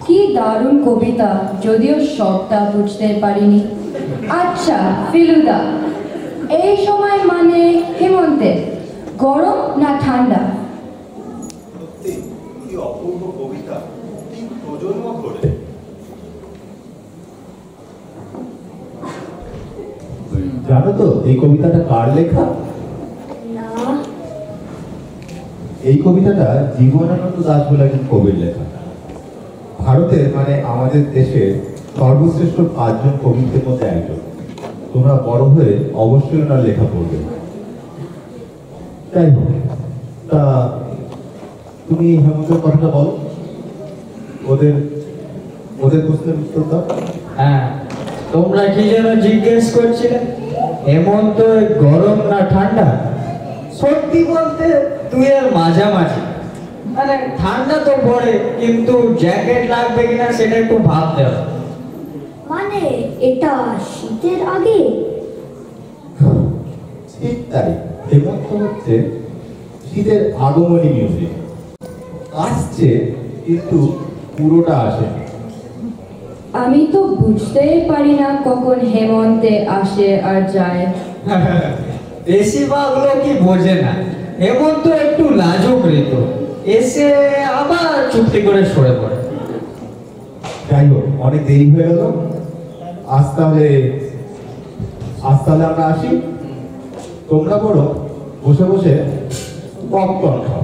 কি দারুণ কবিতা, যদিও সবটা বুঝতে পারিনি। আচ্ছা ফেলুদা, এই সময় মানে হেমন্তে গরম না ঠান্ডা? সত্যি কি অপূর্ব কবিতা, কি প্রজন্ম ধরে। জানো তো এই কবিতাটা কার লেখা? না। এই কবিতাটা জীবনানন্দ দাশ বলে একজন কবির লেখা। ভারতের মানে আমাদের দেশের সর্বশ্রেষ্ঠ 5 জন কবিদের মধ্যে একজন। তোমরা বড় হয়ে অবশ্যই ওনার লেখা পড়বে। তাই হোক, তা তুমি হেমন্তের কথাটা বলো, ওদের ওদের প্রশ্নের উত্তর দাও। হ্যাঁ, তোমরা কি যেন জিজ্ঞেস করছিলে হেমন্ত গরম না ঠান্ডা? সত্যি বলতে তুই এর মাঝামাঝি। মানে ঠান্ডা তো পড়ে, কিন্তু জ্যাকেট লাগবে কিনা সেটা একটু ভাবতে হবে। মানে এটা শীতের আগে? ঠিক তাই, হেমন্ত হচ্ছে শীতের আগমনী মিউজিক। আসছে কিন্তু পুরোটা আসে। আমি তো বুঝতেই পারি না কখন হেমন্তে আসে আর যায়। বেশিরভাগ লোকই বোঝে না হেমন্ত একটু লাজুক ঋতু, এসে আবার চুপটি করে সরে পড়ে। যাই হোক, অনেক দেরি হয়ে গেল। আজ তাহলে আমরা আসি। তোমরা বড় বসে বসে পপকর্ন খাও।